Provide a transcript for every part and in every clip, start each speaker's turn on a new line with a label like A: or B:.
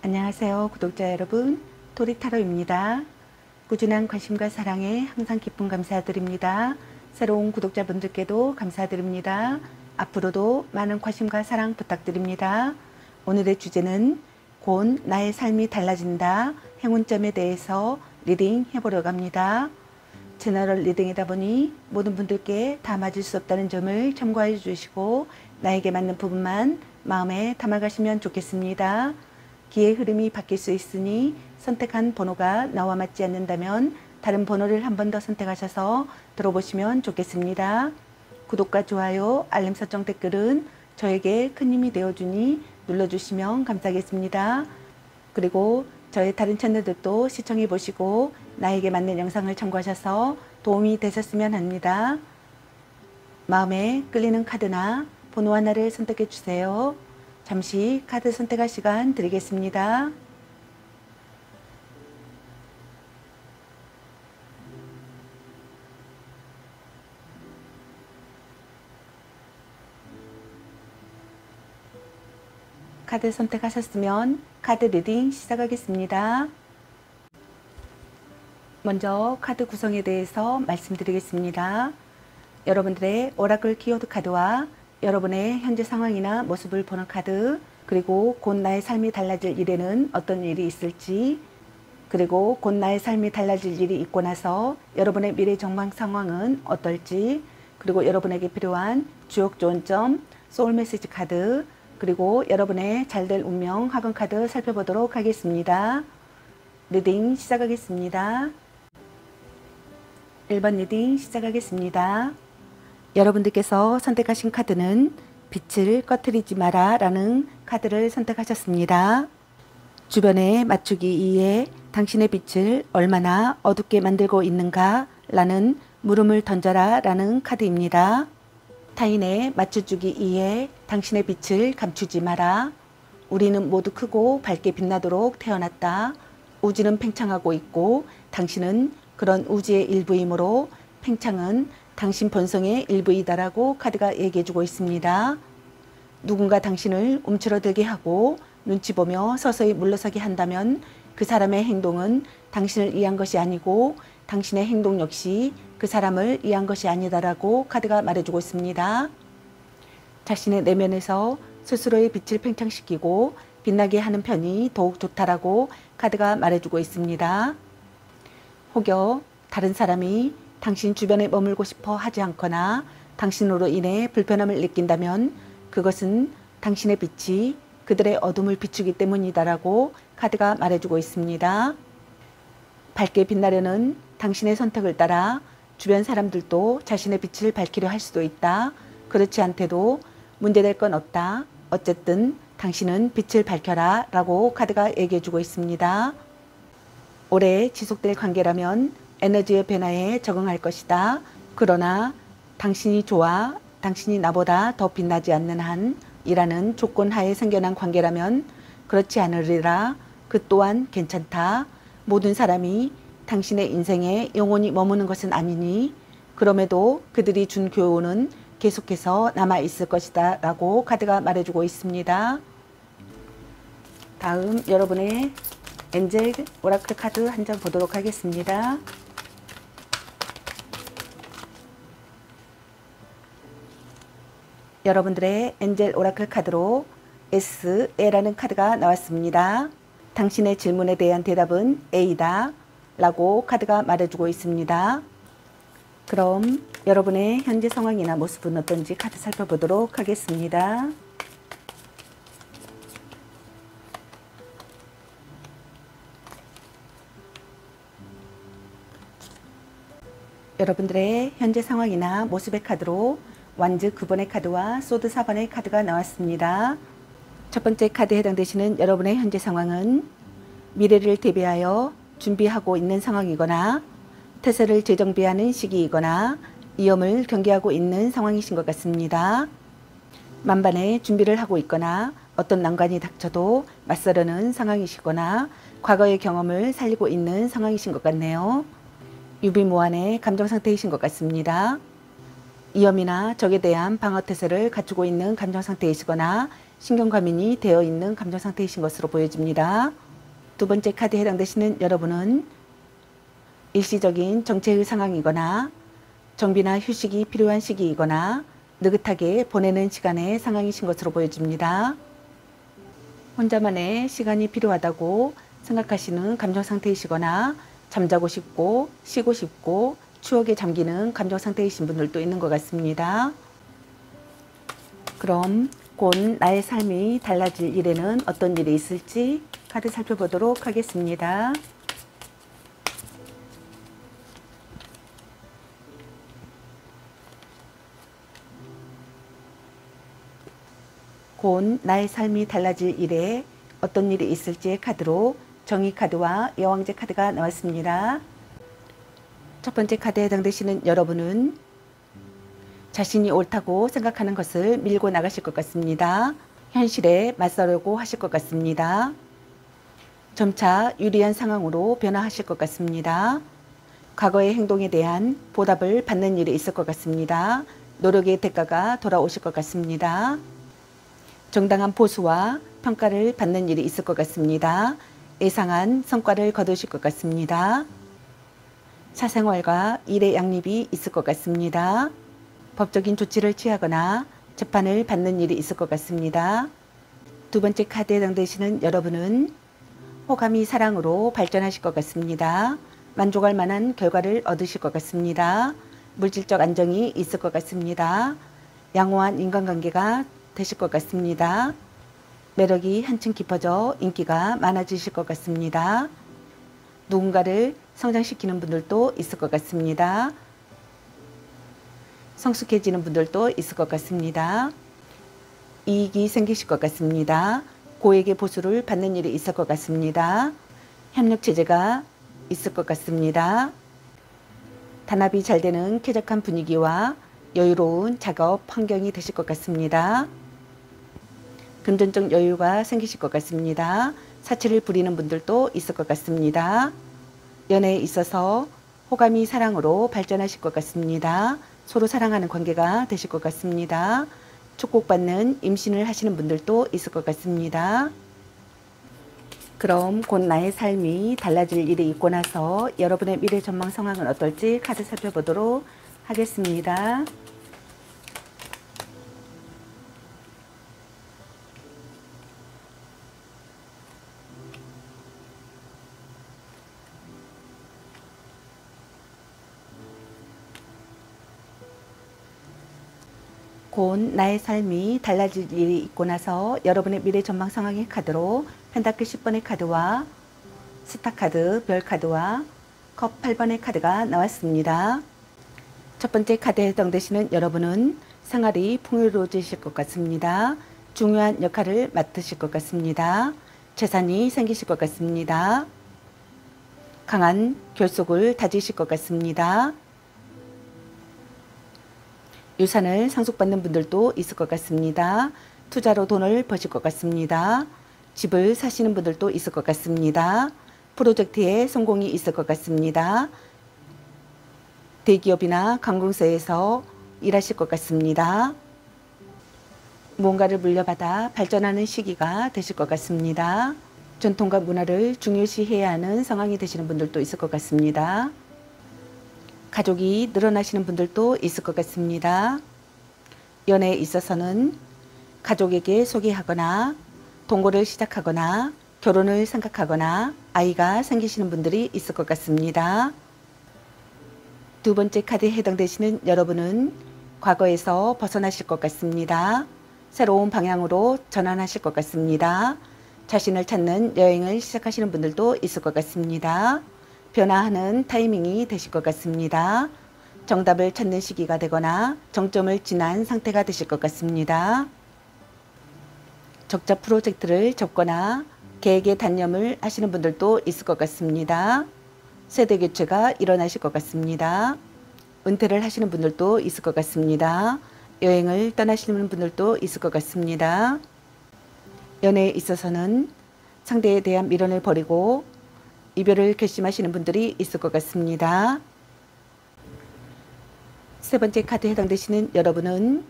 A: 안녕하세요 구독자 여러분, 토리타로입니다. 꾸준한 관심과 사랑에 항상 기쁨 감사드립니다. 새로운 구독자분들께도 감사드립니다. 앞으로도 많은 관심과 사랑 부탁드립니다. 오늘의 주제는 곧 나의 삶이 달라진다 행운점에 대해서 리딩 해보려고 합니다. 제너럴 리딩이다 보니 모든 분들께 다 맞을 수 없다는 점을 참고해 주시고 나에게 맞는 부분만 마음에 담아가시면 좋겠습니다. 기의 흐름이 바뀔 수 있으니 선택한 번호가 나와 맞지 않는다면 다른 번호를 한 번 더 선택하셔서 들어보시면 좋겠습니다. 구독과 좋아요, 알림 설정, 댓글은 저에게 큰 힘이 되어주니 눌러주시면 감사하겠습니다. 그리고 저의 다른 채널들도 시청해 보시고 나에게 맞는 영상을 참고하셔서 도움이 되셨으면 합니다. 마음에 끌리는 카드나 번호 하나를 선택해 주세요. 잠시 카드 선택할 시간 드리겠습니다. 카드 선택하셨으면 카드 리딩 시작하겠습니다. 먼저 카드 구성에 대해서 말씀드리겠습니다. 여러분들의 오라클 키워드 카드와 여러분의 현재 상황이나 모습을 보는 카드, 그리고 곧 나의 삶이 달라질 일에는 어떤 일이 있을지, 그리고 곧 나의 삶이 달라질 일이 있고 나서 여러분의 미래 전망 상황은 어떨지, 그리고 여러분에게 필요한 주옥 좋은 점, 소울 메시지 카드, 그리고 여러분의 잘될 운명 학원 카드 살펴보도록 하겠습니다. 리딩 시작하겠습니다. 1번 리딩 시작하겠습니다. 여러분들께서 선택하신 카드는 빛을 꺼트리지 마라 라는 카드를 선택하셨습니다. 주변에 맞추기 2에 당신의 빛을 얼마나 어둡게 만들고 있는가 라는 물음을 던져라 라는 카드입니다. 타인의 맞춰주기 2에 당신의 빛을 감추지 마라. 우리는 모두 크고 밝게 빛나도록 태어났다. 우주는 팽창하고 있고 당신은 그런 우주의 일부이므로 팽창은 당신 본성의 일부이다라고 카드가 얘기해주고 있습니다. 누군가 당신을 움츠러들게 하고 눈치 보며 서서히 물러서게 한다면 그 사람의 행동은 당신을 위한 것이 아니고 당신의 행동 역시 그 사람을 위한 것이 아니다라고 카드가 말해주고 있습니다. 자신의 내면에서 스스로의 빛을 팽창시키고 빛나게 하는 편이 더욱 좋다라고 카드가 말해주고 있습니다. 혹여 다른 사람이 당신 주변에 머물고 싶어 하지 않거나 당신으로 인해 불편함을 느낀다면 그것은 당신의 빛이 그들의 어둠을 비추기 때문이다라고 카드가 말해주고 있습니다. 밝게 빛나려는 당신의 선택을 따라 주변 사람들도 자신의 빛을 밝히려 할 수도 있다. 그렇지 않대도 문제될 건 없다. 어쨌든 당신은 빛을 밝혀라 라고 카드가 얘기해주고 있습니다. 오래 지속될 관계라면 에너지의 변화에 적응할 것이다. 그러나 당신이 좋아, 당신이 나보다 더 빛나지 않는 한 이라는 조건 하에 생겨난 관계라면 그렇지 않으리라. 그 또한 괜찮다. 모든 사람이 당신의 인생에 영원히 머무는 것은 아니니 그럼에도 그들이 준 교훈은 계속해서 남아 있을 것이다 라고 카드가 말해주고 있습니다. 다음 여러분의 엔젤 오라클 카드 한 장 보도록 하겠습니다. 여러분들의 엔젤 오라클 카드로 SA라는 카드가 나왔습니다. 당신의 질문에 대한 대답은 A다 라고 카드가 말해주고 있습니다. 그럼 여러분의 현재 상황이나 모습은 어떤지 카드 살펴보도록 하겠습니다. 여러분들의 현재 상황이나 모습의 카드로 완즈 9번의 카드와 소드 4번의 카드가 나왔습니다. 첫 번째 카드에 해당되시는 여러분의 현재 상황은 미래를 대비하여 준비하고 있는 상황이거나 태세를 재정비하는 시기이거나 위험을 경계하고 있는 상황이신 것 같습니다. 만반의 준비를 하고 있거나 어떤 난관이 닥쳐도 맞서려는 상황이시거나 과거의 경험을 살리고 있는 상황이신 것 같네요. 유비무환의 감정 상태이신 것 같습니다. 위험이나 적에 대한 방어 태세를 갖추고 있는 감정 상태이시거나 신경과민이 되어 있는 감정 상태이신 것으로 보여집니다. 두 번째 카드에 해당되시는 여러분은 일시적인 정체의 상황이거나 정비나 휴식이 필요한 시기이거나 느긋하게 보내는 시간의 상황이신 것으로 보여집니다. 혼자만의 시간이 필요하다고 생각하시는 감정 상태이시거나 잠자고 싶고 쉬고 싶고 추억에 잠기는 감정 상태이신 분들도 있는 것 같습니다. 그럼 곧 나의 삶이 달라질 일에는 어떤 일이 있을지 카드 살펴보도록 하겠습니다. 곧 나의 삶이 달라질 일에 어떤 일이 있을지의 카드로 정의 카드와 여왕제 카드가 나왔습니다. 첫 번째 카드에 해당되시는 여러분은 자신이 옳다고 생각하는 것을 밀고 나가실 것 같습니다. 현실에 맞서려고 하실 것 같습니다. 점차 유리한 상황으로 변화하실 것 같습니다. 과거의 행동에 대한 보답을 받는 일이 있을 것 같습니다. 노력의 대가가 돌아오실 것 같습니다. 정당한 보수와 평가를 받는 일이 있을 것 같습니다. 예상한 성과를 거두실 것 같습니다. 사생활과 일의 양립이 있을 것 같습니다. 법적인 조치를 취하거나 재판을 받는 일이 있을 것 같습니다. 두 번째 카드에 해당되시는 여러분은 호감이 사랑으로 발전하실 것 같습니다. 만족할 만한 결과를 얻으실 것 같습니다. 물질적 안정이 있을 것 같습니다. 양호한 인간관계가 되실 것 같습니다. 매력이 한층 깊어져 인기가 많아지실 것 같습니다. 누군가를 성장시키는 분들도 있을 것 같습니다. 성숙해지는 분들도 있을 것 같습니다. 이익이 생기실 것 같습니다. 고액의 보수를 받는 일이 있을 것 같습니다. 협력체제가 있을 것 같습니다. 단합이 잘 되는 쾌적한 분위기와 여유로운 작업 환경이 되실 것 같습니다. 금전적 여유가 생기실 것 같습니다. 사치를 부리는 분들도 있을 것 같습니다. 연애에 있어서 호감이 사랑으로 발전하실 것 같습니다. 서로 사랑하는 관계가 되실 것 같습니다. 축복받는 임신을 하시는 분들도 있을 것 같습니다. 그럼 곧 나의 삶이 달라질 일이 있고 나서 여러분의 미래 전망 상황은 어떨지 카드 살펴보도록 하겠습니다. 곧 나의 삶이 달라질 일이 있고 나서 여러분의 미래 전망 상황의 카드로 펜타클 10번의 카드와 스타 카드, 별 카드와 컵 8번의 카드가 나왔습니다. 첫 번째 카드에 해당되시는 여러분은 생활이 풍요로워지실 것 같습니다. 중요한 역할을 맡으실 것 같습니다. 재산이 생기실 것 같습니다. 강한 결속을 다지실 것 같습니다. 유산을 상속받는 분들도 있을 것 같습니다. 투자로 돈을 버실 것 같습니다. 집을 사시는 분들도 있을 것 같습니다. 프로젝트에 성공이 있을 것 같습니다. 대기업이나 관공서에서 일하실 것 같습니다. 무언가를 물려받아 발전하는 시기가 되실 것 같습니다. 전통과 문화를 중요시해야 하는 상황이 되시는 분들도 있을 것 같습니다. 가족이 늘어나시는 분들도 있을 것 같습니다. 연애에 있어서는 가족에게 소개하거나 동거를 시작하거나 결혼을 생각하거나 아이가 생기시는 분들이 있을 것 같습니다. 두 번째 카드에 해당되시는 여러분은 과거에서 벗어나실 것 같습니다. 새로운 방향으로 전환하실 것 같습니다. 자신을 찾는 여행을 시작하시는 분들도 있을 것 같습니다. 변화하는 타이밍이 되실 것 같습니다. 정답을 찾는 시기가 되거나 정점을 지난 상태가 되실 것 같습니다. 적자 프로젝트를 접거나 계획에 단념을 하시는 분들도 있을 것 같습니다. 세대 교체가 일어나실 것 같습니다. 은퇴를 하시는 분들도 있을 것 같습니다. 여행을 떠나시는 분들도 있을 것 같습니다. 연애에 있어서는 상대에 대한 미련을 버리고 이별을 결심하시는 분들이 있을 것 같습니다. 세 번째 카드에 해당되시는 여러분은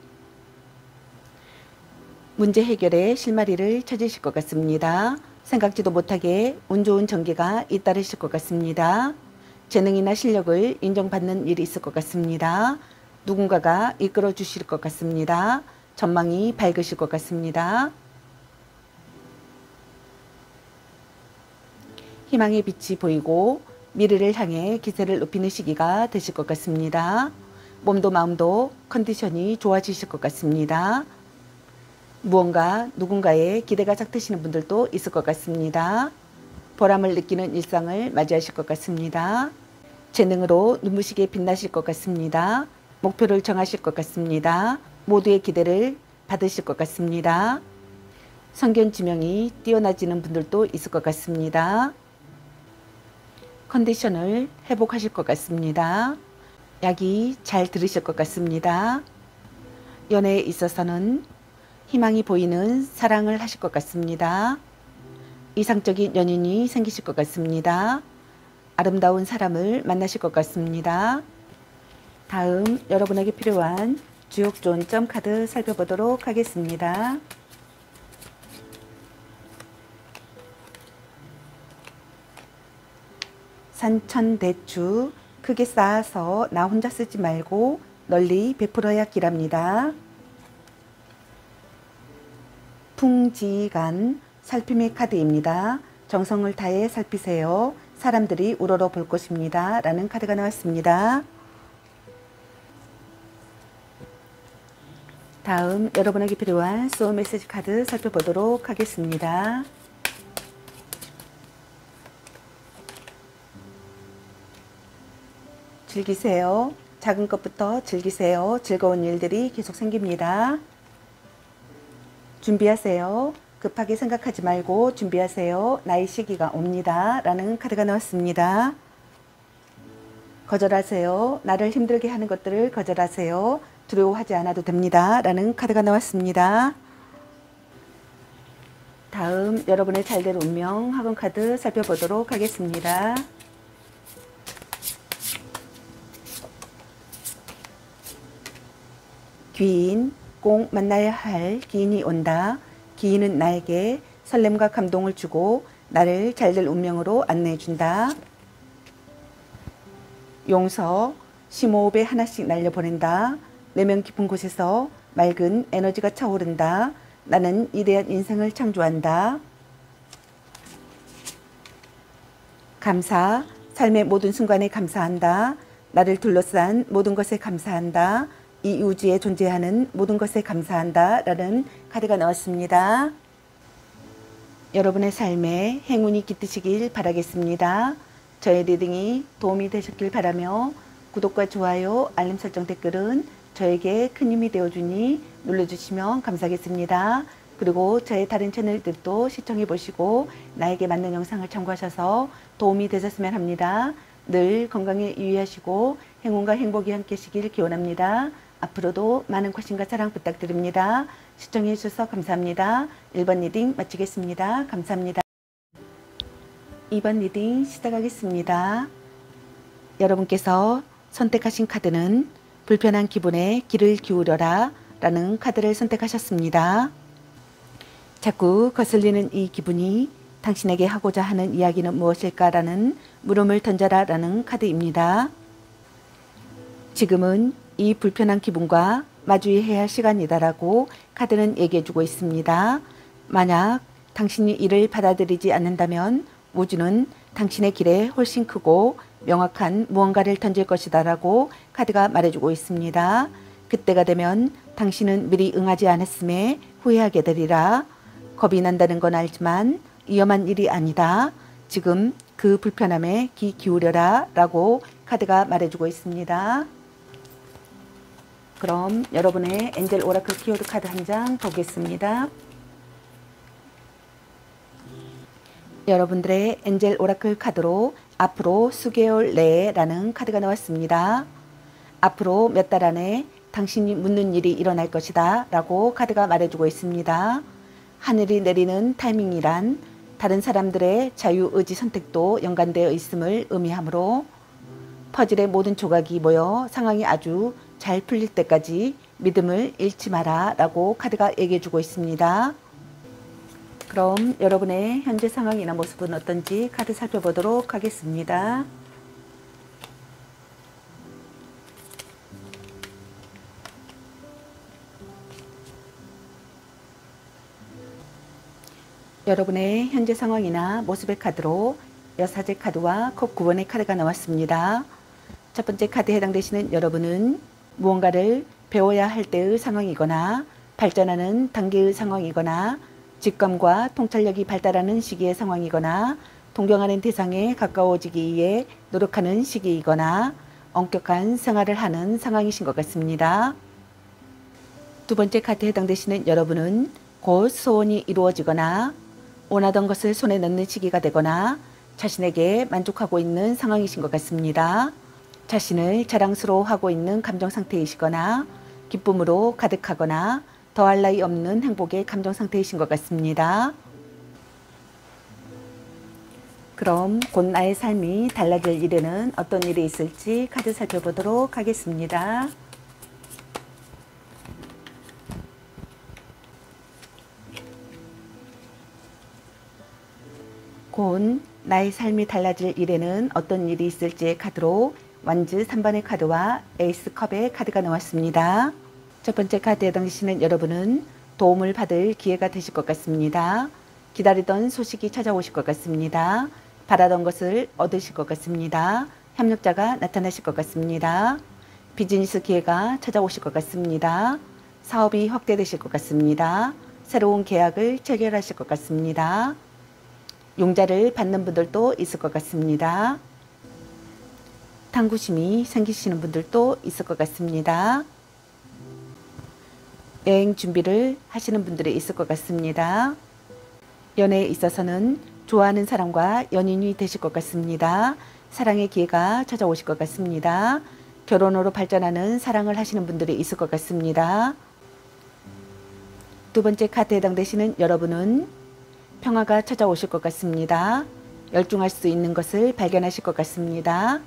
A: 문제 해결에 실마리를 찾으실 것 같습니다. 생각지도 못하게 운 좋은 전개가 잇따르실 것 같습니다. 재능이나 실력을 인정받는 일이 있을 것 같습니다. 누군가가 이끌어 주실 것 같습니다. 전망이 밝으실 것 같습니다. 희망의 빛이 보이고 미래를 향해 기세를 높이는 시기가 되실 것 같습니다. 몸도 마음도 컨디션이 좋아지실 것 같습니다. 무언가 누군가의 기대가 작드시는 분들도 있을 것 같습니다. 보람을 느끼는 일상을 맞이하실 것 같습니다. 재능으로 눈부시게 빛나실 것 같습니다. 목표를 정하실 것 같습니다. 모두의 기대를 받으실 것 같습니다. 성견 지명이 뛰어나지는 분들도 있을 것 같습니다. 컨디션을 회복하실 것 같습니다. 약이 잘 들으실 것 같습니다. 연애에 있어서는 희망이 보이는 사랑을 하실 것 같습니다. 이상적인 연인이 생기실 것 같습니다. 아름다운 사람을 만나실 것 같습니다. 다음 여러분에게 필요한 주역 좋은 점 카드 살펴보도록 하겠습니다. 산천대추 크게 쌓아서 나 혼자 쓰지 말고 널리 베풀어야 길합니다. 풍지간 살핌의 카드입니다. 정성을 다해 살피세요. 사람들이 우러러 볼 것입니다. 라는 카드가 나왔습니다. 다음 여러분에게 필요한 소울 메시지 카드 살펴보도록 하겠습니다. 즐기세요. 작은 것부터 즐기세요. 즐거운 일들이 계속 생깁니다. 준비하세요. 급하게 생각하지 말고 준비하세요. 나의 시기가 옵니다. 라는 카드가 나왔습니다. 거절하세요. 나를 힘들게 하는 것들을 거절하세요. 두려워하지 않아도 됩니다. 라는 카드가 나왔습니다. 다음 여러분의 잘될 운명 학원 카드 살펴보도록 하겠습니다. 귀인, 꼭 만나야 할 기인이 온다. 기인은 나에게 설렘과 감동을 주고 나를 잘될 운명으로 안내해준다. 용서, 심호흡에 하나씩 날려보낸다. 내면 깊은 곳에서 맑은 에너지가 차오른다. 나는 이대한 인생을 창조한다. 감사, 삶의 모든 순간에 감사한다. 나를 둘러싼 모든 것에 감사한다. 이 우주에 존재하는 모든 것에 감사한다. 라는 카드가 나왔습니다. 여러분의 삶에 행운이 깃드시길 바라겠습니다. 저의 리딩이 도움이 되셨길 바라며 구독과 좋아요, 알림 설정 댓글은 저에게 큰 힘이 되어주니 눌러주시면 감사하겠습니다. 그리고 저의 다른 채널들도 시청해 보시고 나에게 맞는 영상을 참고하셔서 도움이 되셨으면 합니다. 늘 건강에 유의하시고 행운과 행복이 함께 하시길 기원합니다. 앞으로도 많은 관심과 사랑 부탁드립니다. 시청해 주셔서 감사합니다. 1번 리딩 마치겠습니다. 감사합니다. 2번 리딩 시작하겠습니다. 여러분께서 선택하신 카드는 불편한 기분에 귀를 기울여라 라는 카드를 선택하셨습니다. 자꾸 거슬리는 이 기분이 당신에게 하고자 하는 이야기는 무엇일까 라는 물음을 던져라 라는 카드입니다. 지금은 이 불편한 기분과 마주해야 할 시간이다라고 카드는 얘기해주고 있습니다. 만약 당신이 이를 받아들이지 않는다면 우주는 당신의 길에 훨씬 크고 명확한 무언가를 던질 것이다 라고 카드가 말해주고 있습니다. 그때가 되면 당신은 미리 응하지 않았음에 후회하게 되리라. 겁이 난다는 건 알지만 위험한 일이 아니다. 지금 그 불편함에 귀 기울여라 라고 카드가 말해주고 있습니다. 그럼 여러분의 엔젤 오라클 키워드 카드 한 장 보겠습니다. 여러분들의 엔젤 오라클 카드로 앞으로 수개월 내에 라는 카드가 나왔습니다. 앞으로 몇 달 안에 당신이 묻는 일이 일어날 것이다 라고 카드가 말해주고 있습니다. 하늘이 내리는 타이밍이란 다른 사람들의 자유의지 선택도 연관되어 있음을 의미하므로 퍼즐의 모든 조각이 모여 상황이 아주 잘 풀릴 때까지 믿음을 잃지 마라 라고 카드가 얘기해 주고 있습니다. 그럼 여러분의 현재 상황이나 모습은 어떤지 카드 살펴보도록 하겠습니다. 여러분의 현재 상황이나 모습의 카드로 여사제 카드와 컵 9번의 카드가 나왔습니다. 첫 번째 카드에 해당되시는 여러분은 무언가를 배워야 할 때의 상황이거나 발전하는 단계의 상황이거나 직감과 통찰력이 발달하는 시기의 상황이거나 동경하는 대상에 가까워지기 위해 노력하는 시기이거나 엄격한 생활을 하는 상황이신 것 같습니다. 두 번째 카드에 해당되시는 여러분은 곧 소원이 이루어지거나 원하던 것을 손에 넣는 시기가 되거나 자신에게 만족하고 있는 상황이신 것 같습니다. 자신을 자랑스러워하고 있는 감정 상태이시거나 기쁨으로 가득하거나 더할 나위 없는 행복의 감정 상태이신 것 같습니다. 그럼 곧 나의 삶이 달라질 일에는 어떤 일이 있을지 카드 살펴보도록 하겠습니다. 곧 나의 삶이 달라질 일에는 어떤 일이 있을지의 카드로 완즈 3번의 카드와 에이스 컵의 카드가 나왔습니다. 첫 번째 카드에 해당되시는 여러분은 도움을 받을 기회가 되실 것 같습니다. 기다리던 소식이 찾아오실 것 같습니다. 바라던 것을 얻으실 것 같습니다. 협력자가 나타나실 것 같습니다. 비즈니스 기회가 찾아오실 것 같습니다. 사업이 확대되실 것 같습니다. 새로운 계약을 체결하실 것 같습니다. 용자를 받는 분들도 있을 것 같습니다. 탐구심이 생기시는 분들도 있을 것 같습니다. 여행 준비를 하시는 분들이 있을 것 같습니다. 연애에 있어서는 좋아하는 사람과 연인이 되실 것 같습니다. 사랑의 기회가 찾아오실 것 같습니다. 결혼으로 발전하는 사랑을 하시는 분들이 있을 것 같습니다. 두 번째 카드에 해당되시는 여러분은 평화가 찾아오실 것 같습니다. 열중할 수 있는 것을 발견하실 것 같습니다.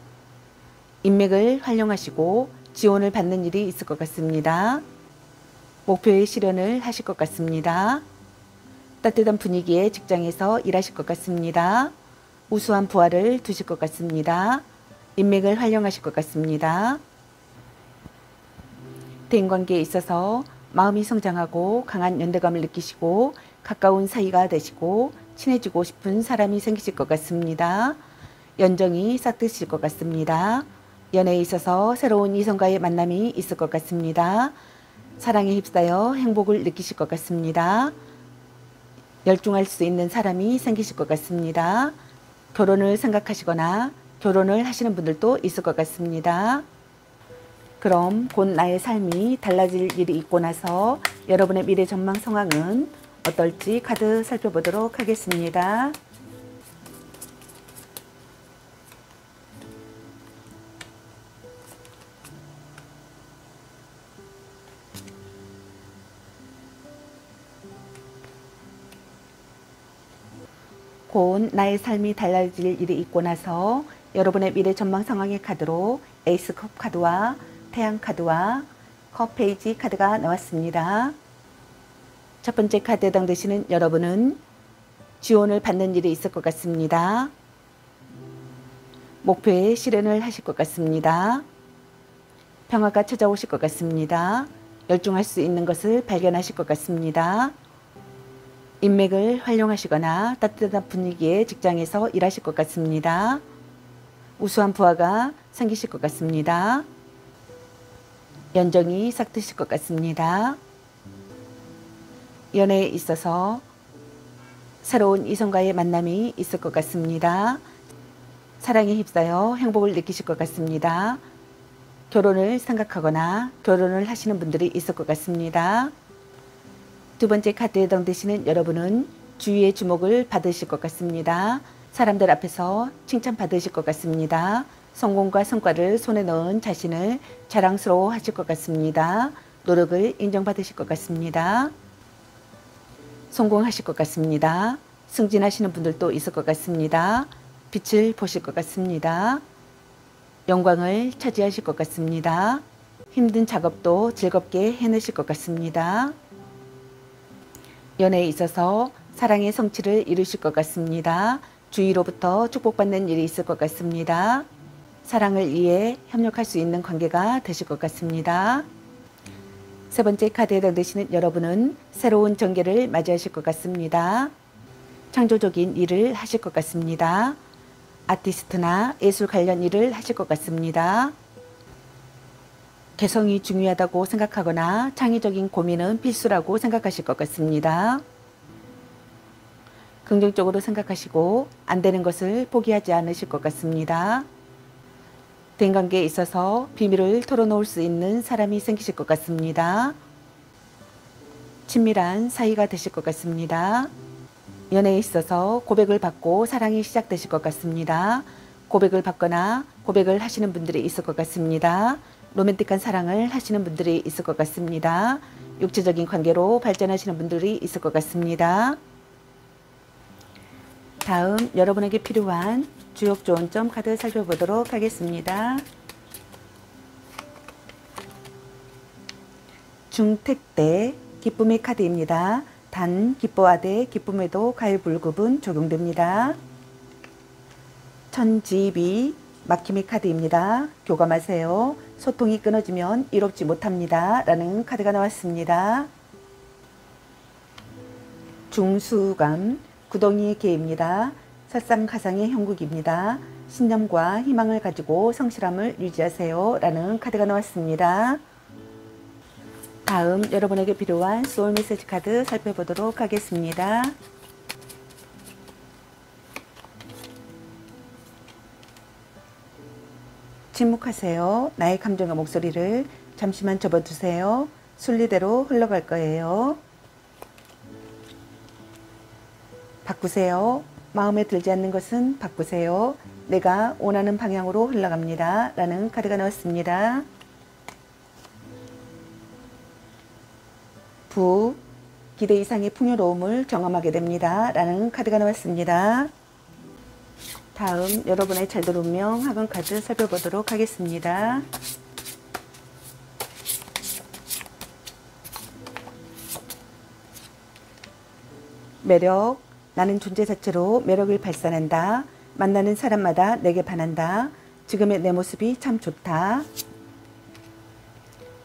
A: 인맥을 활용하시고 지원을 받는 일이 있을 것 같습니다. 목표의 실현을 하실 것 같습니다. 따뜻한 분위기의 직장에서 일하실 것 같습니다. 우수한 부하를 두실 것 같습니다. 인맥을 활용하실 것 같습니다. 대인관계에 있어서 마음이 성장하고 강한 연대감을 느끼시고 가까운 사이가 되시고 친해지고 싶은 사람이 생기실 것 같습니다. 연정이 싹트실 것 같습니다. 연애에 있어서 새로운 이성과의 만남이 있을 것 같습니다. 사랑에 휩싸여 행복을 느끼실 것 같습니다. 열중할 수 있는 사람이 생기실 것 같습니다. 결혼을 생각하시거나 결혼을 하시는 분들도 있을 것 같습니다. 그럼 곧 나의 삶이 달라질 일이 있고 나서 여러분의 미래 전망 상황은 어떨지 카드 살펴보도록 하겠습니다. 곧 나의 삶이 달라질 일이 있고 나서 여러분의 미래 전망 상황의 카드로 에이스 컵 카드와 태양 카드와 컵 페이지 카드가 나왔습니다. 첫 번째 카드에 해당되시는 여러분은 지원을 받는 일이 있을 것 같습니다. 목표에 실현을 하실 것 같습니다. 평화가 찾아오실 것 같습니다. 열중할 수 있는 것을 발견하실 것 같습니다. 인맥을 활용하시거나 따뜻한 분위기의 직장에서 일하실 것 같습니다. 우수한 부하가 생기실 것 같습니다. 연정이 싹트실 것 같습니다. 연애에 있어서 새로운 이성과의 만남이 있을 것 같습니다. 사랑에 휩싸여 행복을 느끼실 것 같습니다. 결혼을 생각하거나 결혼을 하시는 분들이 있을 것 같습니다. 두 번째 카드에 해당되시는 여러분은 주위의 주목을 받으실 것 같습니다. 사람들 앞에서 칭찬받으실 것 같습니다. 성공과 성과를 손에 넣은 자신을 자랑스러워 하실 것 같습니다. 노력을 인정받으실 것 같습니다. 성공하실 것 같습니다. 승진하시는 분들도 있을 것 같습니다. 빛을 보실 것 같습니다. 영광을 차지하실 것 같습니다. 힘든 작업도 즐겁게 해내실 것 같습니다. 연애에 있어서 사랑의 성취를 이루실 것 같습니다. 주위로부터 축복받는 일이 있을 것 같습니다. 사랑을 위해 협력할 수 있는 관계가 되실 것 같습니다. 세 번째 카드에 해당되시는 여러분은 새로운 전개를 맞이하실 것 같습니다. 창조적인 일을 하실 것 같습니다. 아티스트나 예술 관련 일을 하실 것 같습니다. 개성이 중요하다고 생각하거나 창의적인 고민은 필수라고 생각하실 것 같습니다. 긍정적으로 생각하시고 안 되는 것을 포기하지 않으실 것 같습니다. 대인관계에 있어서 비밀을 털어놓을 수 있는 사람이 생기실 것 같습니다. 친밀한 사이가 되실 것 같습니다. 연애에 있어서 고백을 받고 사랑이 시작되실 것 같습니다. 고백을 받거나 고백을 하시는 분들이 있을 것 같습니다. 로맨틱한 사랑을 하시는 분들이 있을 것 같습니다. 육체적인 관계로 발전하시는 분들이 있을 것 같습니다. 다음 여러분에게 필요한 주역 조언점 카드 살펴보도록 하겠습니다. 중택대 기쁨의 카드입니다. 단 기뻐하되 기쁨에도 가일불급은 적용됩니다. 천지비 막힘의 카드입니다. 교감하세요. 소통이 끊어지면 이롭지 못합니다. 라는 카드가 나왔습니다. 중수감 구덩이의 개입니다. 설상가상의 형국입니다. 신념과 희망을 가지고 성실함을 유지하세요. 라는 카드가 나왔습니다. 다음 여러분에게 필요한 소울 메시지 카드 살펴보도록 하겠습니다. 침묵하세요. 나의 감정과 목소리를 잠시만 접어두세요. 순리대로 흘러갈 거예요. 바꾸세요. 마음에 들지 않는 것은 바꾸세요. 내가 원하는 방향으로 흘러갑니다. 라는 카드가 나왔습니다. 부, 기대 이상의 풍요로움을 경험하게 됩니다. 라는 카드가 나왔습니다. 다음 여러분의 잘 들은 운명 학원 카드 살펴보도록 하겠습니다. 매력, 나는 존재 자체로 매력을 발산한다. 만나는 사람마다 내게 반한다. 지금의 내 모습이 참 좋다.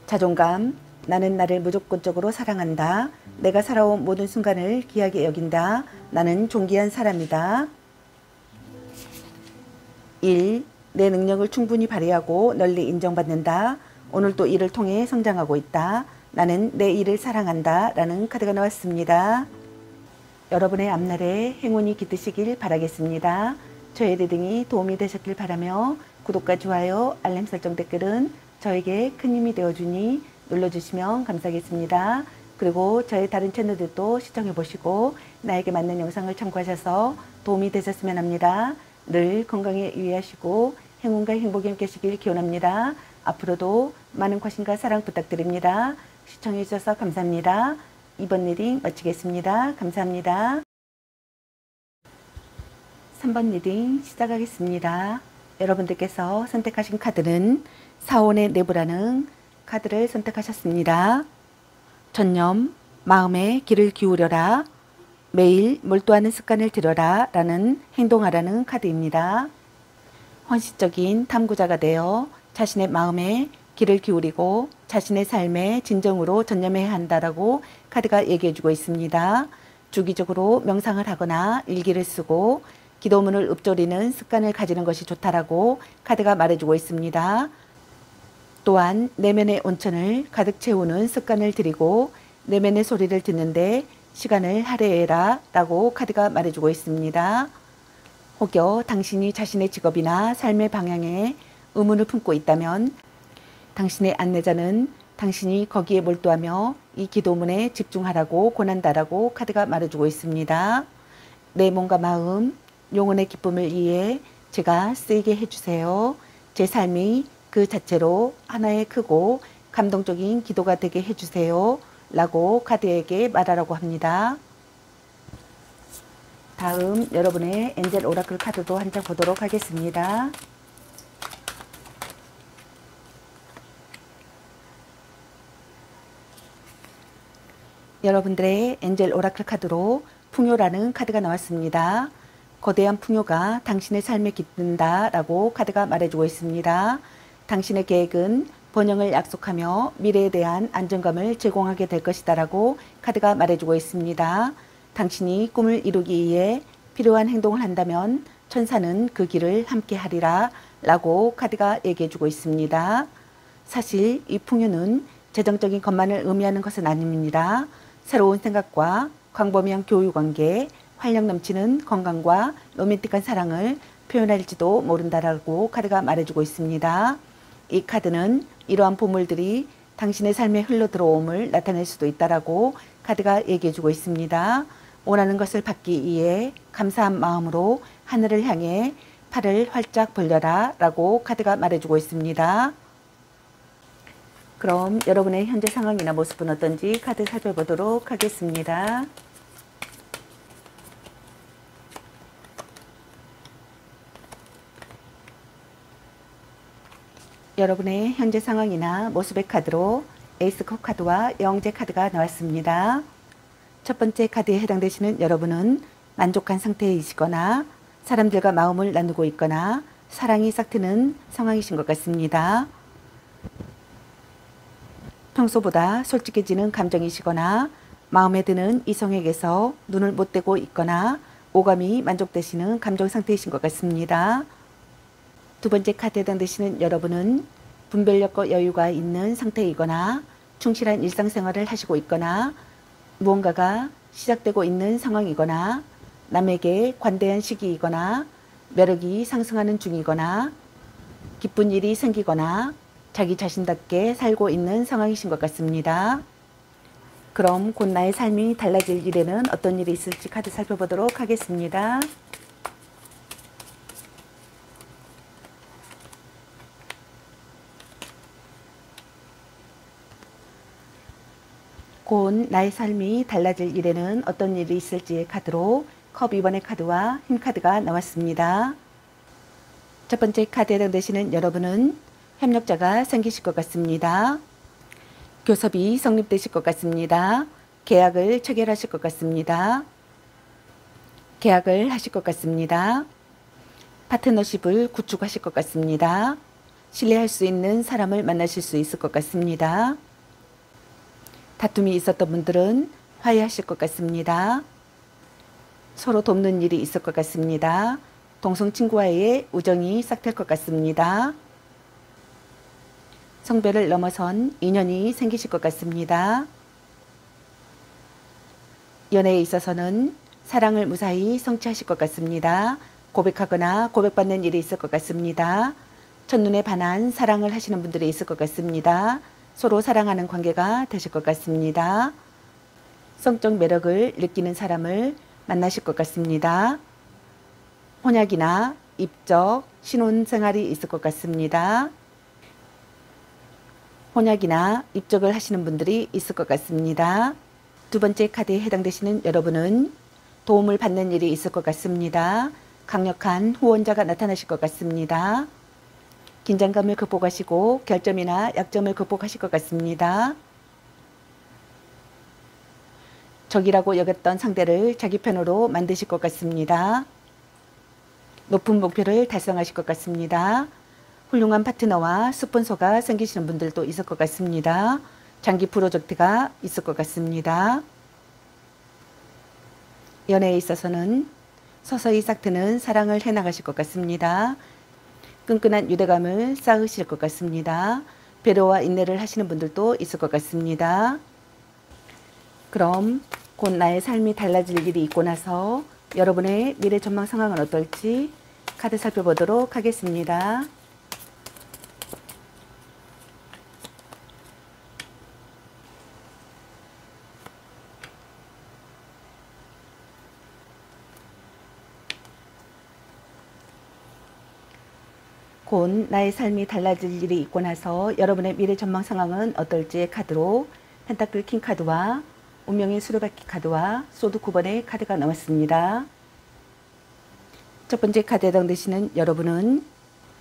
A: 자존감, 나는 나를 무조건적으로 사랑한다. 내가 살아온 모든 순간을 귀하게 여긴다. 나는 존귀한 사람이다. 1. 내 능력을 충분히 발휘하고 널리 인정받는다. 오늘도 이를 통해 성장하고 있다. 나는 내 일을 사랑한다. 라는 카드가 나왔습니다. 여러분의 앞날에 행운이 깃드시길 바라겠습니다. 저의 리딩이 도움이 되셨길 바라며 구독과 좋아요, 알림 설정 댓글은 저에게 큰 힘이 되어주니 눌러주시면 감사하겠습니다. 그리고 저의 다른 채널들도 시청해보시고 나에게 맞는 영상을 참고하셔서 도움이 되셨으면 합니다. 늘 건강에 유의하시고 행운과 행복이 함께 하시길 기원합니다. 앞으로도 많은 관심과 사랑 부탁드립니다. 시청해주셔서 감사합니다. 이번 리딩 마치겠습니다. 감사합니다. 3번 리딩 시작하겠습니다. 여러분들께서 선택하신 카드는 사원의 내부라는 카드를 선택하셨습니다. 전념, 마음에 귀를 기울여라. 매일 몰두하는 습관을 들여라. 라는 행동하라는 카드입니다. 헌신적인 탐구자가 되어 자신의 마음에 귀를 기울이고 자신의 삶에 진정으로 전념해야 한다라고 카드가 얘기해주고 있습니다. 주기적으로 명상을 하거나 일기를 쓰고 기도문을 읊조리는 습관을 가지는 것이 좋다라고 카드가 말해주고 있습니다. 또한 내면의 온천을 가득 채우는 습관을 들이고 내면의 소리를 듣는데 시간을 할애해라 라고 카드가 말해주고 있습니다. 혹여 당신이 자신의 직업이나 삶의 방향에 의문을 품고 있다면 당신의 안내자는 당신이 거기에 몰두하며 이 기도문에 집중하라고 권한다라고 카드가 말해주고 있습니다. 내 몸과 마음, 영혼의 기쁨을 위해 제가 쓰이게 해주세요. 제 삶이 그 자체로 하나의 크고 감동적인 기도가 되게 해주세요. 라고 카드에게 말하라고 합니다. 다음 여러분의 엔젤 오라클 카드도 한 장 보도록 하겠습니다. 여러분들의 엔젤 오라클 카드로 풍요라는 카드가 나왔습니다. 거대한 풍요가 당신의 삶에 깃든다 라고 카드가 말해주고 있습니다. 당신의 계획은 번영을 약속하며 미래에 대한 안정감을 제공하게 될 것이다 라고 카드가 말해주고 있습니다. 당신이 꿈을 이루기 위해 필요한 행동을 한다면 천사는 그 길을 함께 하리라 라고 카드가 얘기해주고 있습니다. 사실 이 풍요는 재정적인 것만을 의미하는 것은 아닙니다. 새로운 생각과 광범위한 교류관계, 활력 넘치는 건강과 로맨틱한 사랑을 표현할지도 모른다라고 카드가 말해주고 있습니다. 이 카드는 이러한 보물들이 당신의 삶에 흘러들어옴을 나타낼 수도 있다라고 카드가 얘기해주고 있습니다. 원하는 것을 받기 위해 감사한 마음으로 하늘을 향해 팔을 활짝 벌려라 라고 카드가 말해주고 있습니다. 그럼 여러분의 현재 상황이나 모습은 어떤지 카드 살펴보도록 하겠습니다. 여러분의 현재 상황이나 모습의 카드로 에이스컵 카드와 영재 카드가 나왔습니다. 첫 번째 카드에 해당되시는 여러분은 만족한 상태이시거나 사람들과 마음을 나누고 있거나 사랑이 싹 트는 상황이신 것 같습니다. 평소보다 솔직해지는 감정이시거나 마음에 드는 이성에게서 눈을 못 떼고 있거나 오감이 만족되시는 감정 상태이신 것 같습니다. 두 번째 카드에 해당되시는 여러분은 분별력과 여유가 있는 상태이거나 충실한 일상생활을 하시고 있거나 무언가가 시작되고 있는 상황이거나 남에게 관대한 시기이거나 매력이 상승하는 중이거나 기쁜 일이 생기거나 자기 자신답게 살고 있는 상황이신 것 같습니다. 그럼 곧 나의 삶이 달라질 일에는 어떤 일이 있을지 카드 살펴보도록 하겠습니다. 곧 나의 삶이 달라질 일에는 어떤 일이 있을지의 카드로 컵 2번의 카드와 흰 카드가 나왔습니다. 첫 번째 카드에 해당되시는 여러분은 협력자가 생기실 것 같습니다. 교섭이 성립되실 것 같습니다. 계약을 체결하실 것 같습니다. 계약을 하실 것 같습니다. 파트너십을 구축하실 것 같습니다. 신뢰할 수 있는 사람을 만나실 수 있을 것 같습니다. 다툼이 있었던 분들은 화해하실 것 같습니다. 서로 돕는 일이 있을 것 같습니다. 동성 친구와의 우정이 싹 될 것 같습니다. 성별을 넘어선 인연이 생기실 것 같습니다. 연애에 있어서는 사랑을 무사히 성취하실 것 같습니다. 고백하거나 고백받는 일이 있을 것 같습니다. 첫눈에 반한 사랑을 하시는 분들이 있을 것 같습니다. 서로 사랑하는 관계가 되실 것 같습니다. 성적 매력을 느끼는 사람을 만나실 것 같습니다. 혼약이나 입적, 신혼생활이 있을 것 같습니다. 혼약이나 입적을 하시는 분들이 있을 것 같습니다. 두 번째 카드에 해당되시는 여러분은 도움을 받는 일이 있을 것 같습니다. 강력한 후원자가 나타나실 것 같습니다. 긴장감을 극복하시고 결점이나 약점을 극복하실 것 같습니다. 적이라고 여겼던 상대를 자기 편으로 만드실 것 같습니다. 높은 목표를 달성하실 것 같습니다. 훌륭한 파트너와 스폰서가 생기시는 분들도 있을 것 같습니다. 장기 프로젝트가 있을 것 같습니다. 연애에 있어서는 서서히 싹 트는 사랑을 해나가실 것 같습니다. 끈끈한 유대감을 쌓으실 것 같습니다. 배려와 인내를 하시는 분들도 있을 것 같습니다. 그럼 곧 나의 삶이 달라질 일이 있고 나서 여러분의 미래 전망 상황은 어떨지 카드 살펴보도록 하겠습니다. 곧 나의 삶이 달라질 일이 있고 나서 여러분의 미래 전망 상황은 어떨지의 카드로 펜타클 킹 카드와 운명의 수레바퀴 카드와 소드 9번의 카드가 나왔습니다. 첫 번째 카드에 해당되시는 여러분은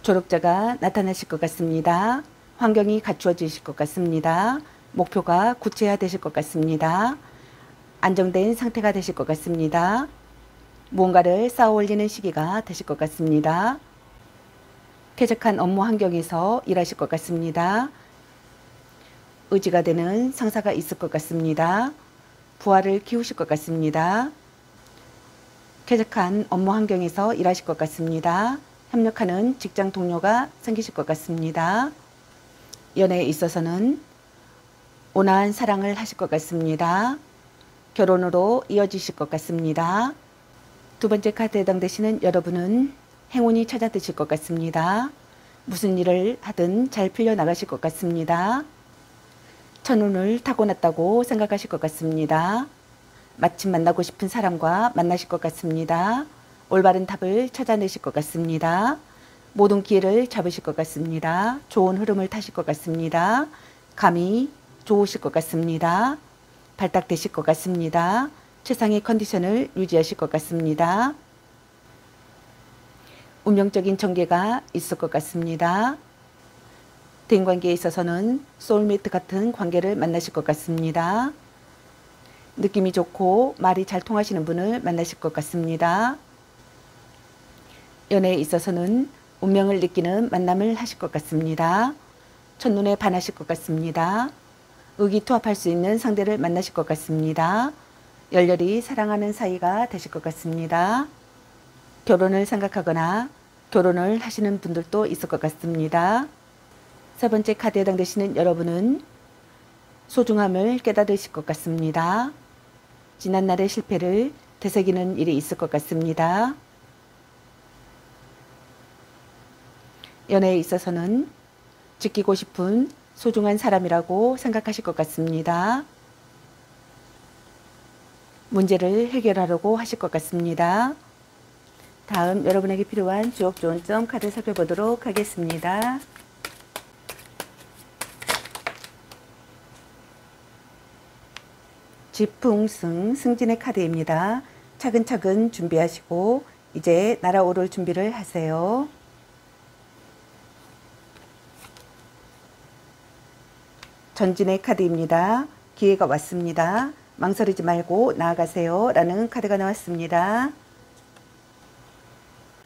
A: 조력자가 나타나실 것 같습니다. 환경이 갖추어지실 것 같습니다. 목표가 구체화되실 것 같습니다. 안정된 상태가 되실 것 같습니다. 무언가를 쌓아 올리는 시기가 되실 것 같습니다. 쾌적한 업무 환경에서 일하실 것 같습니다. 의지가 되는 상사가 있을 것 같습니다. 부하를 키우실 것 같습니다. 쾌적한 업무 환경에서 일하실 것 같습니다. 협력하는 직장 동료가 생기실 것 같습니다. 연애에 있어서는 온화한 사랑을 하실 것 같습니다. 결혼으로 이어지실 것 같습니다. 두 번째 카드에 해당되시는 여러분은 행운이 찾아드실 것 같습니다. 무슨 일을 하든 잘 풀려나가실 것 같습니다. 천운을 타고났다고 생각하실 것 같습니다. 마침 만나고 싶은 사람과 만나실 것 같습니다. 올바른 답을 찾아내실 것 같습니다. 모든 기회를 잡으실 것 같습니다. 좋은 흐름을 타실 것 같습니다. 감이 좋으실 것 같습니다. 발탁되실 것 같습니다. 최상의 컨디션을 유지하실 것 같습니다. 운명적인 전개가 있을 것 같습니다. 대인관계에 있어서는 소울메이트 같은 관계를 만나실 것 같습니다. 느낌이 좋고 말이 잘 통하시는 분을 만나실 것 같습니다. 연애에 있어서는 운명을 느끼는 만남을 하실 것 같습니다. 첫눈에 반하실 것 같습니다. 의기투합할 수 있는 상대를 만나실 것 같습니다. 열렬히 사랑하는 사이가 되실 것 같습니다. 결혼을 생각하거나 결혼을 하시는 분들도 있을 것 같습니다. 세 번째 카드에 해당되시는 여러분은 소중함을 깨달으실 것 같습니다. 지난날의 실패를 되새기는 일이 있을 것 같습니다. 연애에 있어서는 지키고 싶은 소중한 사람이라고 생각하실 것 같습니다. 문제를 해결하려고 하실 것 같습니다. 다음 여러분에게 필요한 주옥 좋은 점 카드 살펴보도록 하겠습니다. 지풍승 승진의 카드입니다. 차근차근 준비하시고 이제 날아오를 준비를 하세요. 전진의 카드입니다. 기회가 왔습니다. 망설이지 말고 나아가세요 라는 카드가 나왔습니다.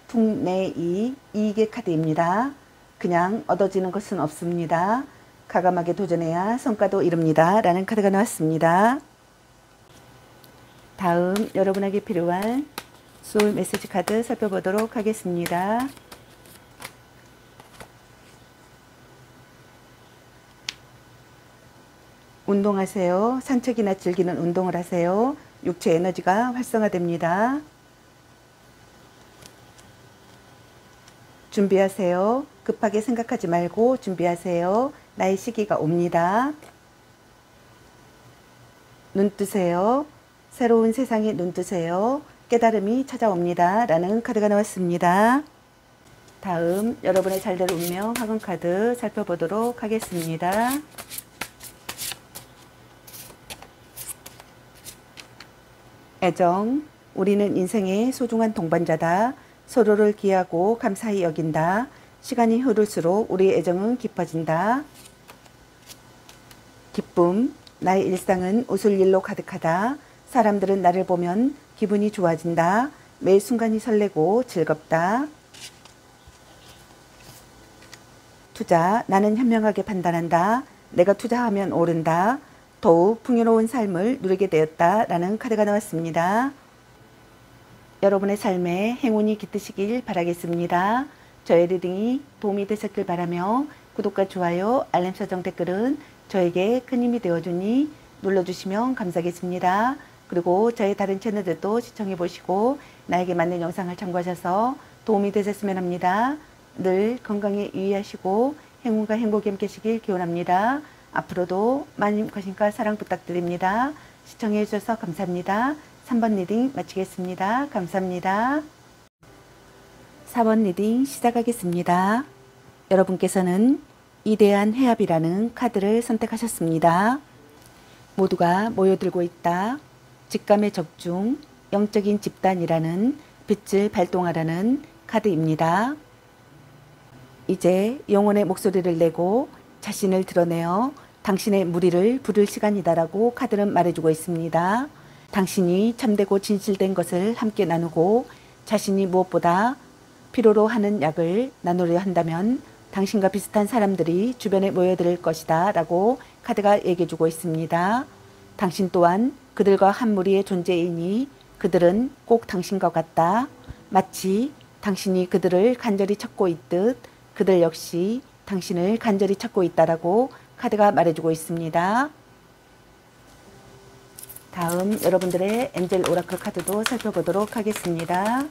A: 풍내이 이익의 카드입니다. 그냥 얻어지는 것은 없습니다. 과감하게 도전해야 성과도 이룹니다 라는 카드가 나왔습니다. 다음 여러분에게 필요한 소울 메시지 카드 살펴보도록 하겠습니다. 운동하세요. 산책이나 즐기는 운동을 하세요. 육체 에너지가 활성화됩니다. 준비하세요. 급하게 생각하지 말고 준비하세요. 나의 시기가 옵니다. 눈 뜨세요. 새로운 세상에 눈 뜨세요. 깨달음이 찾아옵니다 라는 카드가 나왔습니다. 다음 여러분의 잘될 운명 학원 카드 살펴보도록 하겠습니다. 애정, 우리는 인생의 소중한 동반자다. 서로를 귀하고 감사히 여긴다. 시간이 흐를수록 우리의 애정은 깊어진다. 기쁨, 나의 일상은 웃을 일로 가득하다. 사람들은 나를 보면 기분이 좋아진다. 매 순간이 설레고 즐겁다. 투자, 나는 현명하게 판단한다. 내가 투자하면 오른다. 더욱 풍요로운 삶을 누리게 되었다 라는 카드가 나왔습니다. 여러분의 삶에 행운이 깃드시길 바라겠습니다. 저의 리딩이 도움이 되셨길 바라며 구독과 좋아요, 알림 설정 댓글은 저에게 큰 힘이 되어주니 눌러주시면 감사하겠습니다. 그리고 저의 다른 채널들도 시청해 보시고 나에게 맞는 영상을 참고하셔서 도움이 되셨으면 합니다. 늘 건강에 유의하시고 행운과 행복이 함께 하시길 기원합니다. 앞으로도 많은 관심과 사랑 부탁드립니다. 시청해 주셔서 감사합니다. 3번 리딩 마치겠습니다. 감사합니다. 4번 리딩 시작하겠습니다. 여러분께서는 이대한 해합이라는 카드를 선택하셨습니다. 모두가 모여들고 있다. 직감의 적중, 영적인 집단이라는 빛을 발동하라는 카드입니다. 이제 영혼의 목소리를 내고 자신을 드러내어 당신의 무리를 부를 시간이다라고 카드는 말해주고 있습니다. 당신이 참되고 진실된 것을 함께 나누고 자신이 무엇보다 필요로 하는 약을 나누려 한다면 당신과 비슷한 사람들이 주변에 모여들 것이다 라고 카드가 얘기해주고 있습니다. 당신 또한 그들과 한 무리의 존재이니 그들은 꼭 당신과 같다. 마치 당신이 그들을 간절히 찾고 있듯 그들 역시 당신을 간절히 찾고 있다라고 카드가 말해주고 있습니다. 다음 여러분들의 엔젤 오라클 카드도 살펴보도록 하겠습니다.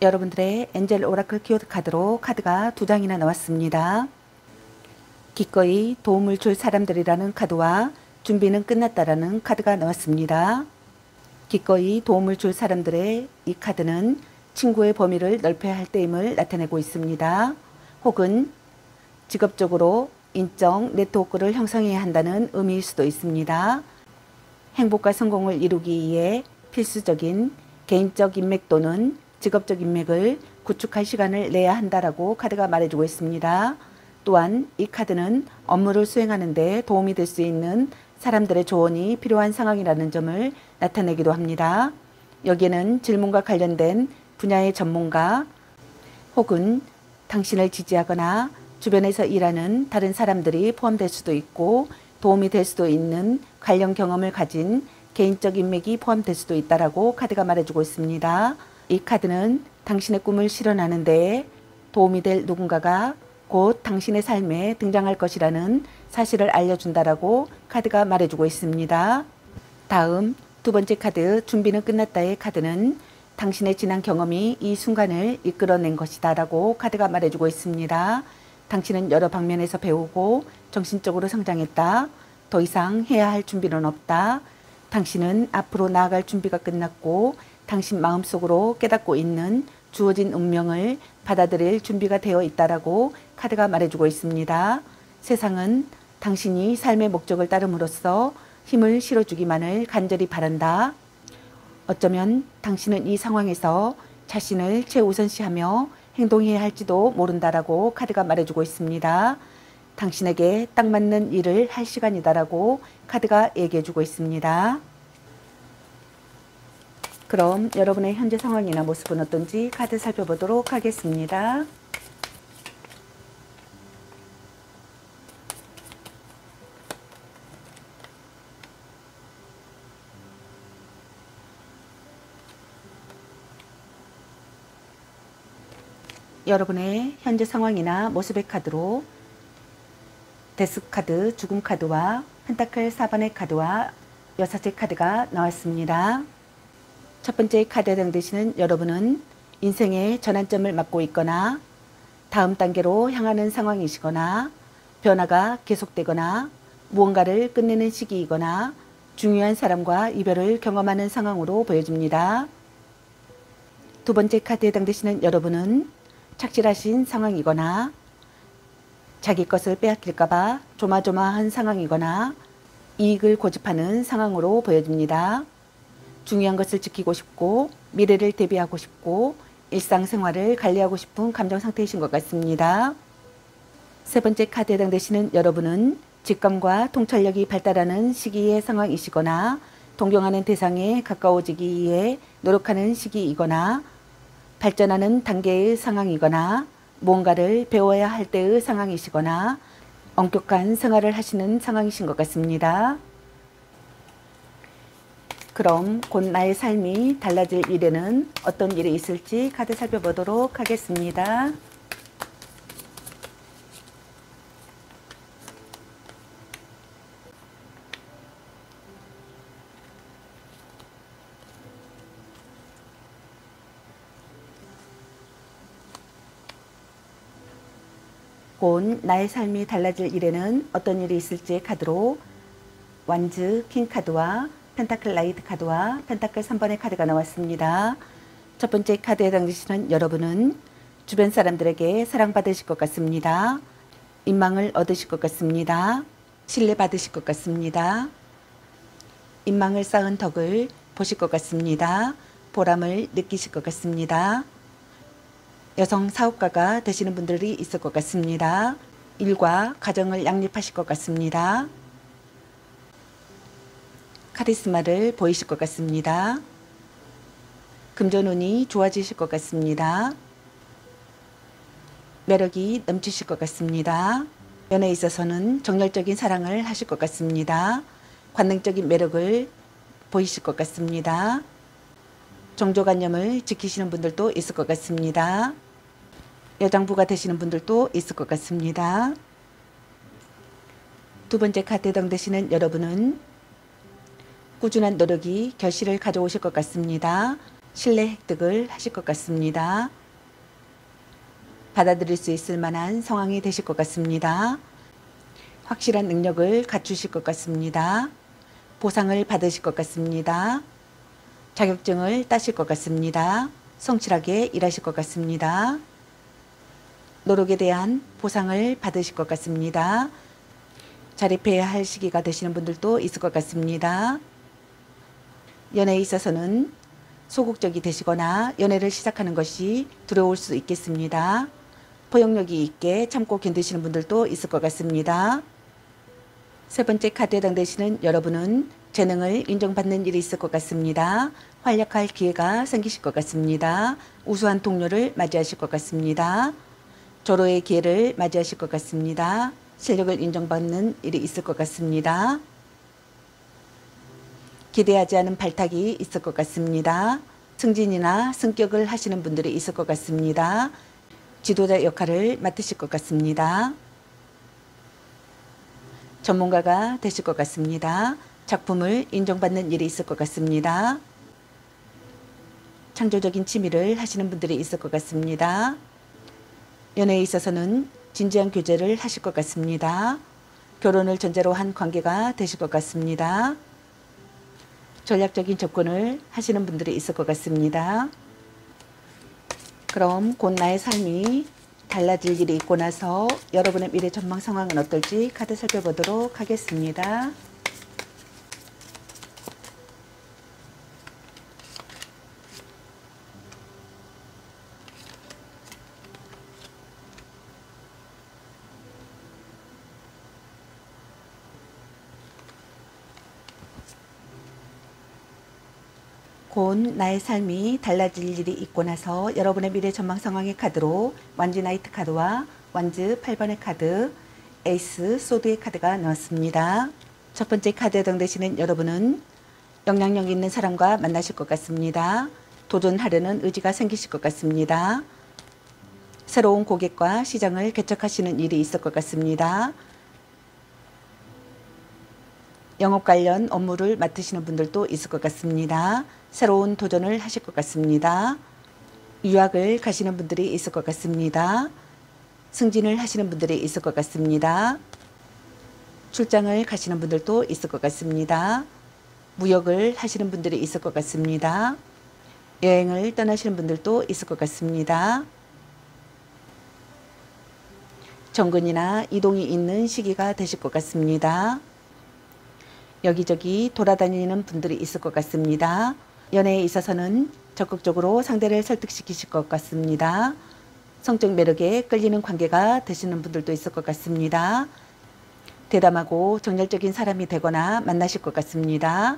A: 여러분들의 엔젤 오라클 키워드 카드로 카드가 2장이나 나왔습니다. 기꺼이 도움을 줄 사람들이라는 카드와 준비는 끝났다라는 카드가 나왔습니다. 기꺼이 도움을 줄 사람들의 이 카드는 친구의 범위를 넓혀야 할 때임을 나타내고 있습니다. 혹은 직업적으로 인적 네트워크를 형성해야 한다는 의미일 수도 있습니다. 행복과 성공을 이루기 위해 필수적인 개인적 인맥 또는 직업적 인맥을 구축할 시간을 내야 한다라고 카드가 말해주고 있습니다. 또한 이 카드는 업무를 수행하는 데 도움이 될 수 있는 사람들의 조언이 필요한 상황이라는 점을 나타내기도 합니다. 여기에는 질문과 관련된 분야의 전문가 혹은 당신을 지지하거나 주변에서 일하는 다른 사람들이 포함될 수도 있고 도움이 될 수도 있는 관련 경험을 가진 개인적 인맥이 포함될 수도 있다라고 카드가 말해주고 있습니다. 이 카드는 당신의 꿈을 실현하는 데 도움이 될 누군가가 곧 당신의 삶에 등장할 것이라는 사실을 알려준다라고 카드가 말해주고 있습니다. 다음 2번째 카드 준비는 끝났다의 카드는 당신의 지난 경험이 이 순간을 이끌어낸 것이다 라고 카드가 말해주고 있습니다. 당신은 여러 방면에서 배우고 정신적으로 성장했다. 더 이상 해야 할 준비는 없다. 당신은 앞으로 나아갈 준비가 끝났고 당신 마음속으로 깨닫고 있는 주어진 운명을 받아들일 준비가 되어 있다라고 카드가 말해주고 있습니다. 세상은 당신이 삶의 목적을 따름으로써 힘을 실어주기만을 간절히 바란다. 어쩌면 당신은 이 상황에서 자신을 최우선시하며 행동해야 할지도 모른다라고 카드가 말해주고 있습니다. 당신에게 딱 맞는 일을 할 시간이다라고 카드가 얘기해주고 있습니다. 그럼 여러분의 현재 상황이나 모습은 어떤지 카드 살펴보도록 하겠습니다. 여러분의 현재 상황이나 모습의 카드로 데스 카드, 죽음 카드와 펜타클 4번의 카드와 여사제 카드가 나왔습니다. 첫 번째 카드에 해당되시는 여러분은 인생의 전환점을 맞고 있거나 다음 단계로 향하는 상황이시거나 변화가 계속되거나 무언가를 끝내는 시기이거나 중요한 사람과 이별을 경험하는 상황으로 보여집니다. 두 번째 카드에 해당되시는 여러분은 착실하신 상황이거나 자기 것을 빼앗길까봐 조마조마한 상황이거나 이익을 고집하는 상황으로 보여집니다. 중요한 것을 지키고 싶고 미래를 대비하고 싶고 일상생활을 관리하고 싶은 감정 상태이신 것 같습니다. 세 번째 카드에 해당되시는 여러분은 직감과 통찰력이 발달하는 시기의 상황이시거나 동경하는 대상에 가까워지기 위해 노력하는 시기이거나 발전하는 단계의 상황이거나 무언가를 배워야 할 때의 상황이시거나 엄격한 생활을 하시는 상황이신 것 같습니다. 그럼 곧 나의 삶이 달라질 미래는 어떤 일이 있을지 카드 살펴보도록 하겠습니다. 곧 나의 삶이 달라질 일에는 어떤 일이 있을지 카드로 완즈 킹 카드와 펜타클 라이트 카드와 펜타클 3번의 카드가 나왔습니다. 첫 번째 카드에 해당되시는 여러분은 주변 사람들에게 사랑받으실 것 같습니다. 인망을 얻으실 것 같습니다. 신뢰받으실 것 같습니다. 인망을 쌓은 덕을 보실 것 같습니다. 보람을 느끼실 것 같습니다. 여성 사업가가 되시는 분들이 있을 것 같습니다. 일과 가정을 양립하실 것 같습니다. 카리스마를 보이실 것 같습니다. 금전운이 좋아지실 것 같습니다. 매력이 넘치실 것 같습니다. 연애에 있어서는 정열적인 사랑을 하실 것 같습니다. 관능적인 매력을 보이실 것 같습니다. 종교관념을 지키시는 분들도 있을 것 같습니다. 여장부가 되시는 분들도 있을 것 같습니다. 두 번째 카드에 해당되시는 여러분은 꾸준한 노력이 결실을 가져오실 것 같습니다. 신뢰 획득을 하실 것 같습니다. 받아들일 수 있을 만한 상황이 되실 것 같습니다. 확실한 능력을 갖추실 것 같습니다. 보상을 받으실 것 같습니다. 자격증을 따실 것 같습니다. 성실하게 일하실 것 같습니다. 노력에 대한 보상을 받으실 것 같습니다. 자립해야 할 시기가 되시는 분들도 있을 것 같습니다. 연애에 있어서는 소극적이 되시거나 연애를 시작하는 것이 두려울 수 있겠습니다. 포용력이 있게 참고 견디시는 분들도 있을 것 같습니다. 세 번째 카드에 해당되시는 여러분은 재능을 인정받는 일이 있을 것 같습니다. 활약할 기회가 생기실 것 같습니다. 우수한 동료를 맞이하실 것 같습니다. 조로의 기회를 맞이하실 것 같습니다. 실력을 인정받는 일이 있을 것 같습니다. 기대하지 않은 발탁이 있을 것 같습니다. 승진이나 승격을 하시는 분들이 있을 것 같습니다. 지도자 역할을 맡으실 것 같습니다. 전문가가 되실 것 같습니다. 작품을 인정받는 일이 있을 것 같습니다. 창조적인 취미를 하시는 분들이 있을 것 같습니다. 연애에 있어서는 진지한 교제를 하실 것 같습니다. 결혼을 전제로 한 관계가 되실 것 같습니다. 전략적인 접근을 하시는 분들이 있을 것 같습니다. 그럼 곧 나의 삶이 달라질 일이 있고 나서 여러분의 미래 전망 상황은 어떨지 카드 살펴보도록 하겠습니다. 곧 나의 삶이 달라질 일이 있고 나서 여러분의 미래 전망 상황의 카드로 완지 나이트 카드와 완즈 8번의 카드, 에이스 소드의 카드가 나왔습니다. 첫 번째 카드에 해당되시는 여러분은 영향력 있는 사람과 만나실 것 같습니다. 도전하려는 의지가 생기실 것 같습니다. 새로운 고객과 시장을 개척하시는 일이 있을 것 같습니다. 영업 관련 업무를 맡으시는 분들도 있을 것 같습니다. 새로운 도전을 하실 것 같습니다. 유학을 가시는 분들이 있을 것 같습니다. 승진을 하시는 분들이 있을 것 같습니다. 출장을 가시는 분들도 있을 것 같습니다. 무역을 하시는 분들이 있을 것 같습니다. 여행을 떠나시는 분들도 있을 것 같습니다. 정근이나 이동이 있는 시기가 되실 것 같습니다. 여기저기 돌아다니는 분들이 있을 것 같습니다. 연애에 있어서는 적극적으로 상대를 설득시키실 것 같습니다. 성적 매력에 끌리는 관계가 되시는 분들도 있을 것 같습니다. 대담하고 정열적인 사람이 되거나 만나실 것 같습니다.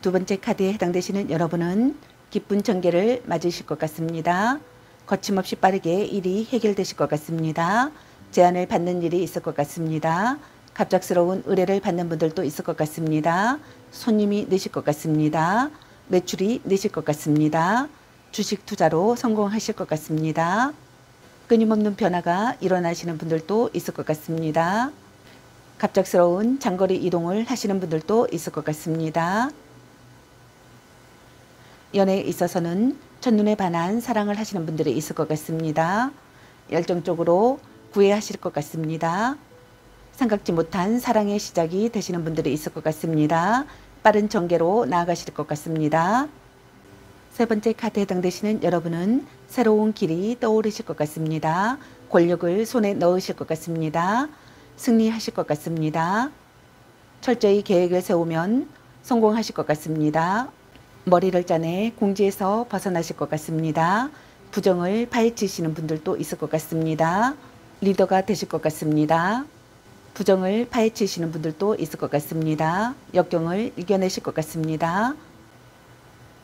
A: 두 번째 카드에 해당되시는 여러분은 기쁜 전개를 맞으실 것 같습니다. 거침없이 빠르게 일이 해결되실 것 같습니다. 제안을 받는 일이 있을 것 같습니다. 갑작스러운 의뢰를 받는 분들도 있을 것 같습니다. 손님이 느실 것 같습니다. 매출이 느실 것 같습니다. 주식 투자로 성공하실 것 같습니다. 끊임없는 변화가 일어나시는 분들도 있을 것 같습니다. 갑작스러운 장거리 이동을 하시는 분들도 있을 것 같습니다. 연애에 있어서는 첫눈에 반한 사랑을 하시는 분들이 있을 것 같습니다. 열정적으로 구애하실 것 같습니다. 생각지 못한 사랑의 시작이 되시는 분들이 있을 것 같습니다. 빠른 전개로 나아가실 것 같습니다. 세 번째 카드에 해당되시는 여러분은 새로운 길이 떠오르실 것 같습니다. 권력을 손에 넣으실 것 같습니다. 승리하실 것 같습니다. 철저히 계획을 세우면 성공하실 것 같습니다. 머리를 짜내 궁지에서 벗어나실 것 같습니다. 부정을 파헤치시는 분들도 있을 것 같습니다. 리더가 되실 것 같습니다. 부정을 파헤치시는 분들도 있을 것 같습니다. 역경을 이겨내실 것 같습니다.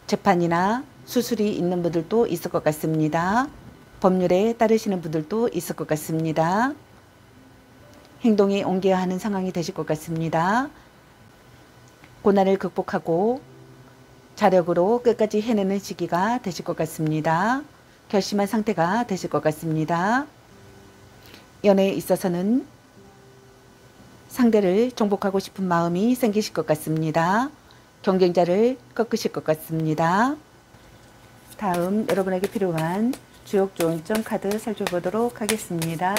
A: 재판이나 수술이 있는 분들도 있을 것 같습니다. 법률에 따르시는 분들도 있을 것 같습니다. 행동에 옮겨야 하는 상황이 되실 것 같습니다. 고난을 극복하고 자력으로 끝까지 해내는 시기가 되실 것 같습니다. 결심한 상태가 되실 것 같습니다. 연애에 있어서는 상대를 정복하고 싶은 마음이 생기실 것 같습니다. 경쟁자를 꺾으실 것 같습니다. 다음 여러분에게 필요한 주역 조언점 카드 살펴보도록 하겠습니다.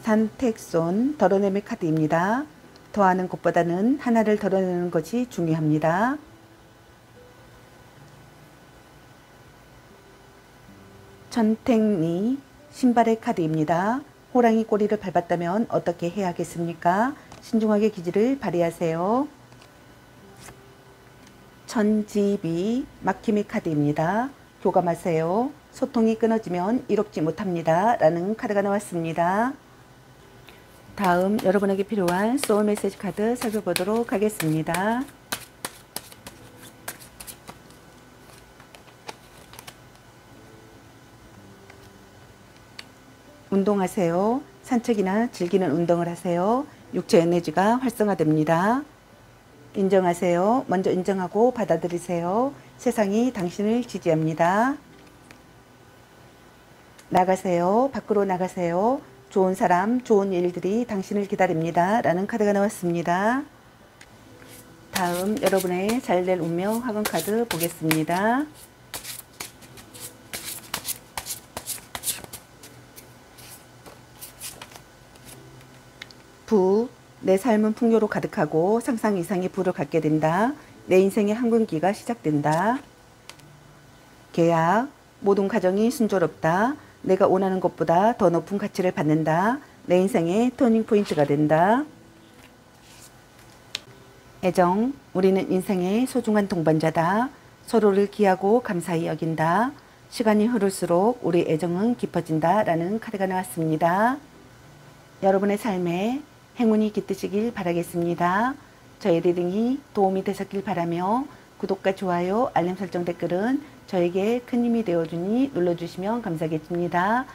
A: 산택손 덜어내미 카드입니다. 더하는 것보다는 하나를 덜어내는 것이 중요합니다. 천택리 신발의 카드입니다. 호랑이 꼬리를 밟았다면 어떻게 해야 하겠습니까? 신중하게 기지를 발휘하세요. 천지비 막힘의 카드입니다. 교감하세요. 소통이 끊어지면 이롭지 못합니다. 라는 카드가 나왔습니다. 다음 여러분에게 필요한 소울 메시지 카드 살펴보도록 하겠습니다. 운동하세요. 산책이나 즐기는 운동을 하세요. 육체 에너지가 활성화됩니다. 인정하세요. 먼저 인정하고 받아들이세요. 세상이 당신을 지지합니다. 나가세요. 밖으로 나가세요. 좋은 사람, 좋은 일들이 당신을 기다립니다. 라는 카드가 나왔습니다. 다음 여러분의 잘될 운명 학원 카드 보겠습니다. 부, 내 삶은 풍요로 가득하고 상상 이상의 부를 갖게 된다. 내 인생의 항공기가 시작된다. 계약, 모든 과정이 순조롭다. 내가 원하는 것보다 더 높은 가치를 받는다. 내 인생의 터닝포인트가 된다. 애정, 우리는 인생의 소중한 동반자다. 서로를 귀하고 감사히 여긴다. 시간이 흐를수록 우리 애정은 깊어진다. 라는 카드가 나왔습니다. 여러분의 삶에 행운이 깃드시길 바라겠습니다. 저의 리딩이 도움이 되셨길 바라며 구독과 좋아요, 알림 설정 댓글은 저에게 큰 힘이 되어주니 눌러주시면 감사하겠습니다.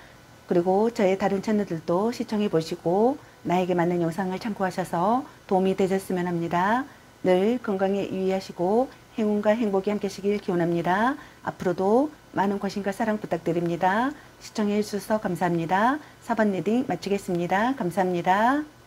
A: 그리고 저의 다른 채널들도 시청해 보시고 나에게 맞는 영상을 참고하셔서 도움이 되셨으면 합니다. 늘 건강에 유의하시고 행운과 행복이 함께 하시길 기원합니다. 앞으로도 많은 관심과 사랑 부탁드립니다. 시청해 주셔서 감사합니다. 4번 리딩 마치겠습니다. 감사합니다.